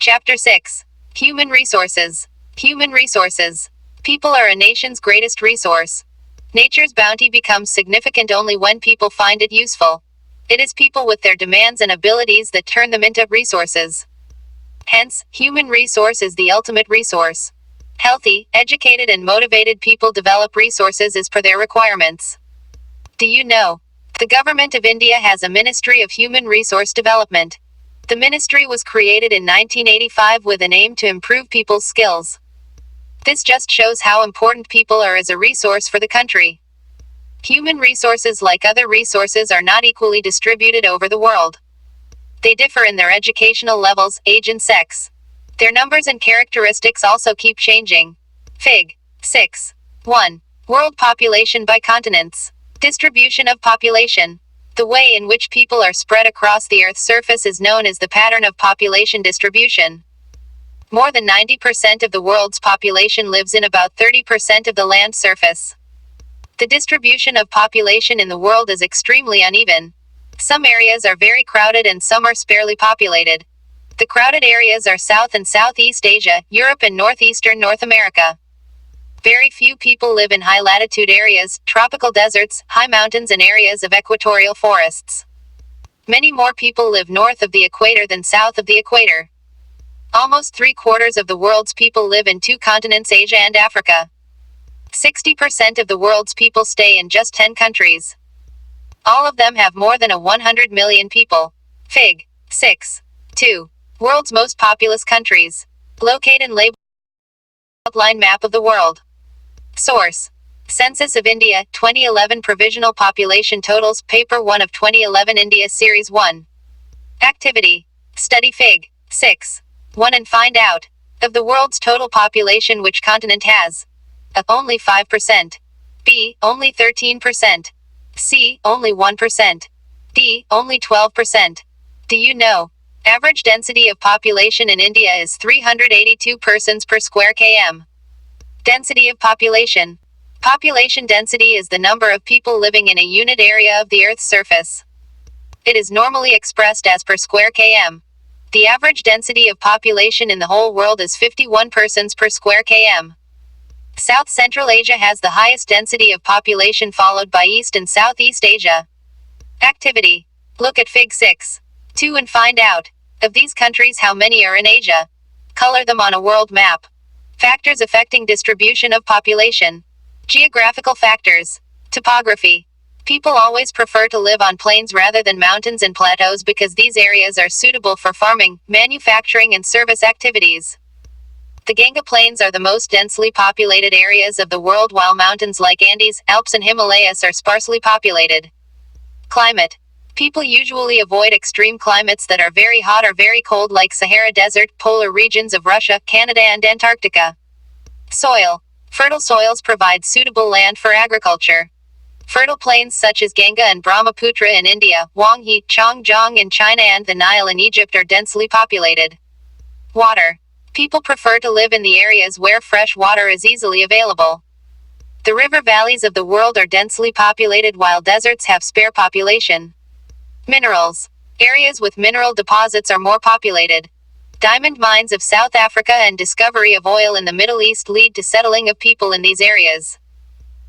Chapter 6. Human Resources. Human resources. People are a nation's greatest resource. Nature's bounty becomes significant only when people find it useful. It is people with their demands and abilities that turn them into resources. Hence, human resource is the ultimate resource. Healthy, educated and motivated people develop resources as per their requirements. Do you know? The Government of India has a Ministry of Human Resource Development. The ministry was created in 1985 with an aim to improve people's skills. This just shows how important people are as a resource for the country. Human resources, like other resources, are not equally distributed over the world. They differ in their educational levels, age and sex. Their numbers and characteristics also keep changing. Fig. 6. 1. World population by continents. Distribution of population. The way in which people are spread across the Earth's surface is known as the pattern of population distribution. More than 90% of the world's population lives in about 30% of the land surface. The distribution of population in the world is extremely uneven. Some areas are very crowded and some are sparsely populated. The crowded areas are South and Southeast Asia, Europe and Northeastern North America. Very few people live in high-latitude areas, tropical deserts, high mountains and areas of equatorial forests. Many more people live north of the equator than south of the equator. Almost 3/4 of the world's people live in two continents, Asia and Africa. 60% of the world's people stay in just 10 countries. All of them have more than 100 million people. Fig. 6. 2. World's most populous countries. Locate and label outline map of the world. Source. Census of India, 2011 Provisional Population Totals, Paper 1 of 2011 India Series 1. Activity. Study Fig. 6. 1 and find out. Of the world's total population, which continent has? A. Only 5%. B. Only 13%. C. Only 1%. D. Only 12%. Do you know? Average density of population in India is 382 persons per square km. Density of population. Population density is the number of people living in a unit area of the Earth's surface. It is normally expressed as per square km. The average density of population in the whole world is 51 persons per square km. South Central Asia has the highest density of population, followed by East and Southeast Asia. Activity. Look at Fig. 6. 2 and find out. Of these countries, how many are in Asia? Color them on a world map. Factors affecting distribution of population. Geographical factors. Topography. People always prefer to live on plains rather than mountains and plateaus because these areas are suitable for farming, manufacturing and service activities. The Ganga Plains are the most densely populated areas of the world, while mountains like Andes, Alps and Himalayas are sparsely populated. Climate. People usually avoid extreme climates that are very hot or very cold, like Sahara Desert, polar regions of Russia, Canada and Antarctica. Soil. Fertile soils provide suitable land for agriculture. Fertile plains such as Ganga and Brahmaputra in India, Huanghe, Changjiang in China and the Nile in Egypt are densely populated. Water. People prefer to live in the areas where fresh water is easily available. The river valleys of the world are densely populated, while deserts have spare population. Minerals. Areas with mineral deposits are more populated. Diamond mines of South Africa and discovery of oil in the Middle East lead to settling of people in these areas.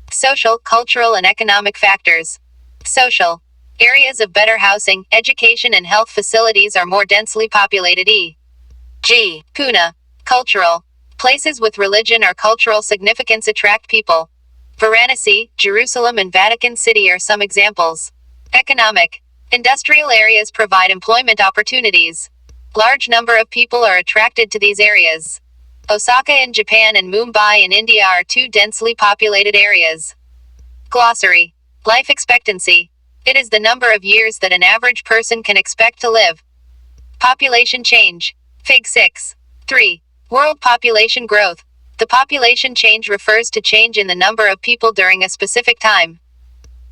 Social, cultural and economic factors. Social. Areas of better housing, education and health facilities are more densely populated. E.g. Pune. Cultural. Places with religion or cultural significance attract people. Varanasi, Jerusalem and Vatican City are some examples. Economic. Industrial areas provide employment opportunities. Large number of people are attracted to these areas. Osaka in Japan and Mumbai in India are two densely populated areas. Glossary. Life expectancy. It is the number of years that an average person can expect to live. Population change. Fig. 6. 3. World population growth. The population change refers to change in the number of people during a specific time.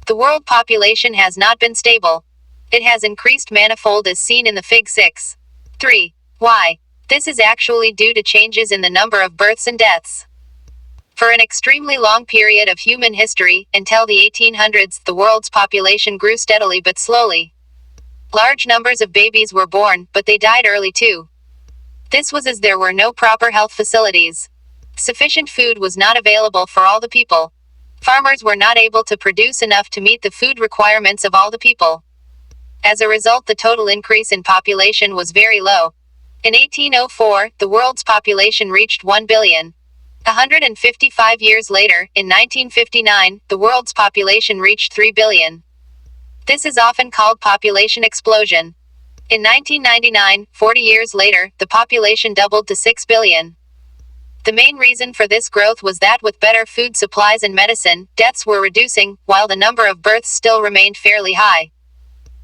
The world population has not been stable. It has increased manifold as seen in the Fig. 6. 3. Why? This is actually due to changes in the number of births and deaths. For an extremely long period of human history, until the 1800s, the world's population grew steadily but slowly. Large numbers of babies were born, but they died early too. This was as there were no proper health facilities. Sufficient food was not available for all the people. Farmers were not able to produce enough to meet the food requirements of all the people. As a result, the total increase in population was very low. In 1804, the world's population reached 1 billion. 155 years later, in 1959, the world's population reached 3 billion. This is often called population explosion. In 1999, 40 years later, the population doubled to 6 billion. The main reason for this growth was that with better food supplies and medicine, deaths were reducing, while the number of births still remained fairly high.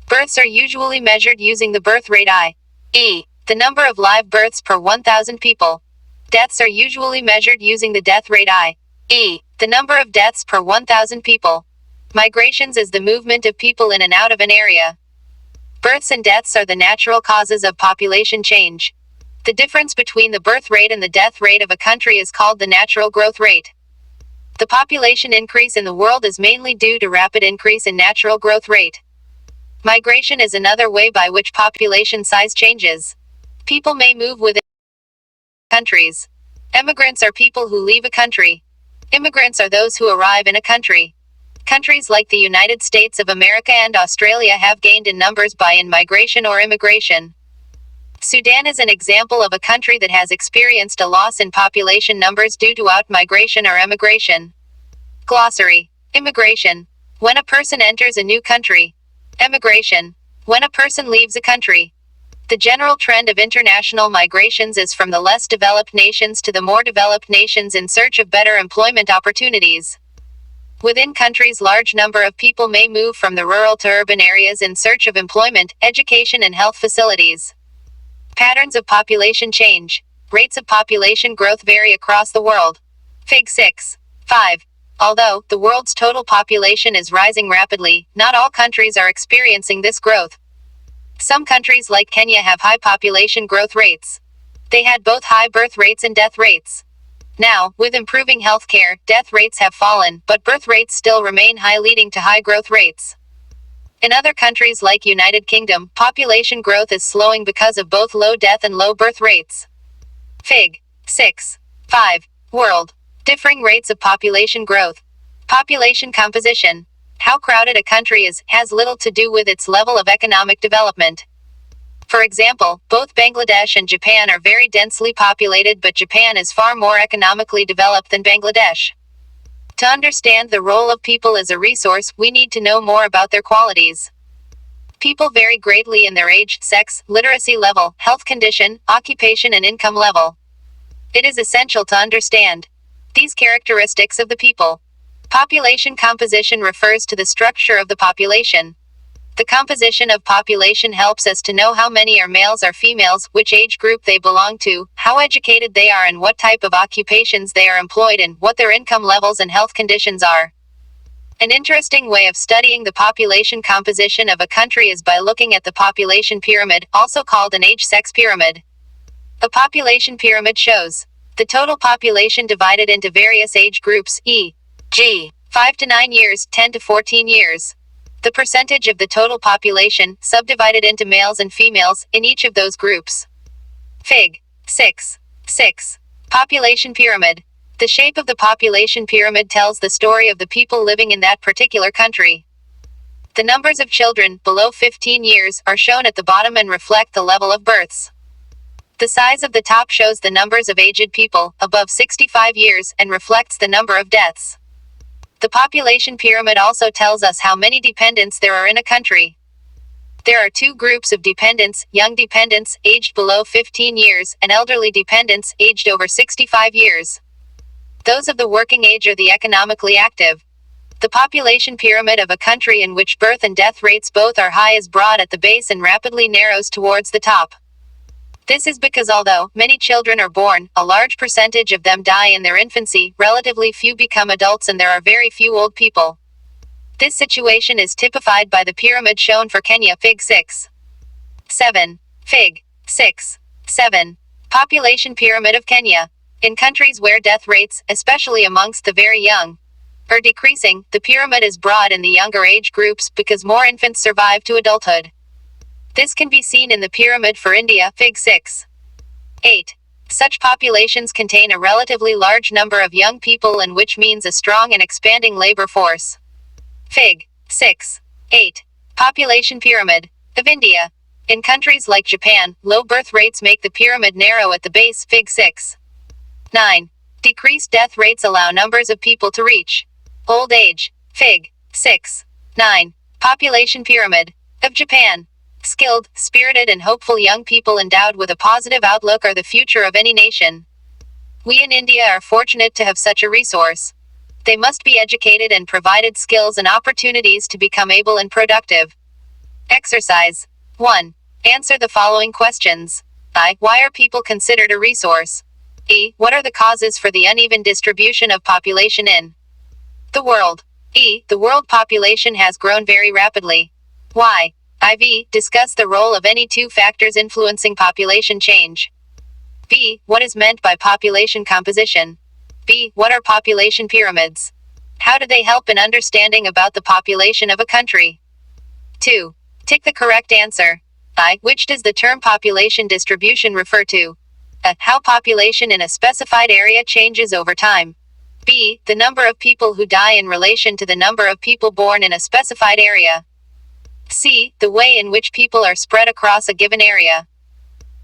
Births are usually measured using the birth rate i.e., the number of live births per 1,000 people. Deaths are usually measured using the death rate i.e., the number of deaths per 1,000 people. Migrations is the movement of people in and out of an area. Births and deaths are the natural causes of population change. The difference between the birth rate and the death rate of a country is called the natural growth rate. The population increase in the world is mainly due to rapid increase in natural growth rate. Migration is another way by which population size changes. People may move within countries. Emigrants are people who leave a country. Immigrants are those who arrive in a country. Countries like the United States of America and Australia have gained in numbers by in-migration or immigration. Sudan is an example of a country that has experienced a loss in population numbers due to out-migration or emigration. Glossary. Immigration. When a person enters a new country. Emigration. When a person leaves a country. The general trend of international migrations is from the less developed nations to the more developed nations in search of better employment opportunities. Within countries, large number of people may move from the rural to urban areas in search of employment, education and health facilities. Patterns of population change. Rates of population growth vary across the world. Fig. 6.5. Although the world's total population is rising rapidly, not all countries are experiencing this growth. Some countries like Kenya have high population growth rates. They had both high birth rates and death rates. Now, with improving healthcare, death rates have fallen, but birth rates still remain high, leading to high growth rates. In other countries like United Kingdom, population growth is slowing because of both low death and low birth rates. Fig. 6.5. World. Differing rates of population growth. Population composition. How crowded a country is, has little to do with its level of economic development. For example, both Bangladesh and Japan are very densely populated, but Japan is far more economically developed than Bangladesh. To understand the role of people as a resource, we need to know more about their qualities. People vary greatly in their age, sex, literacy level, health condition, occupation and income level. It is essential to understand these characteristics of the people. Population composition refers to the structure of the population. The composition of population helps us to know how many are males or females, which age group they belong to, how educated they are and what type of occupations they are employed in, what their income levels and health conditions are. An interesting way of studying the population composition of a country is by looking at the population pyramid, also called an age-sex pyramid. A population pyramid shows the total population divided into various age groups, e.g., 5 to 9 years, 10 to 14 years. The percentage of the total population, subdivided into males and females, in each of those groups. Fig. 6.6. Population pyramid. The shape of the population pyramid tells the story of the people living in that particular country. The numbers of children, below 15 years, are shown at the bottom and reflect the level of births. The size of the top shows the numbers of aged people, above 65 years, and reflects the number of deaths. The population pyramid also tells us how many dependents there are in a country. There are two groups of dependents: young dependents, aged below 15 years, and elderly dependents, aged over 65 years. Those of the working age are the economically active. The population pyramid of a country in which birth and death rates both are high is broad at the base and rapidly narrows towards the top. This is because although many children are born, a large percentage of them die in their infancy, relatively few become adults and there are very few old people. This situation is typified by the pyramid shown for Kenya. Fig. 6.7. Fig. 6.7. Population pyramid of Kenya. In countries where death rates, especially amongst the very young, are decreasing, the pyramid is broad in the younger age groups because more infants survive to adulthood. This can be seen in the pyramid for India. Fig. 6.8. Such populations contain a relatively large number of young people, and which means a strong and expanding labor force. Fig. 6. 8. Population pyramid of India. In countries like Japan, low birth rates make the pyramid narrow at the base. Fig. 6. 9. Decreased death rates allow numbers of people to reach old age. Fig. 6. 9. Population pyramid of Japan. Skilled, spirited, and hopeful young people endowed with a positive outlook are the future of any nation. We in India are fortunate to have such a resource. They must be educated and provided skills and opportunities to become able and productive. Exercise 1. Answer the following questions. I. Why are people considered a resource? E. What are the causes for the uneven distribution of population in the world? E. The world population has grown very rapidly. Why? IV. Discuss the role of any two factors influencing population change. B. What is meant by population composition? B. What are population pyramids? How do they help in understanding about the population of a country? 2. Tick the correct answer. I. Which does the term population distribution refer to? A. How population in a specified area changes over time. B. The number of people who die in relation to the number of people born in a specified area. C. The way in which people are spread across a given area.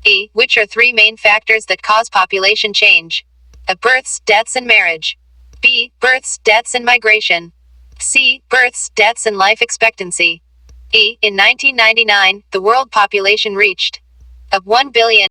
E. Which are three main factors that cause population change? A. Births, deaths, and marriage. B. Births, deaths, and migration. C. Births, deaths, and life expectancy. E. In 1999, the world population reached of 1 billion.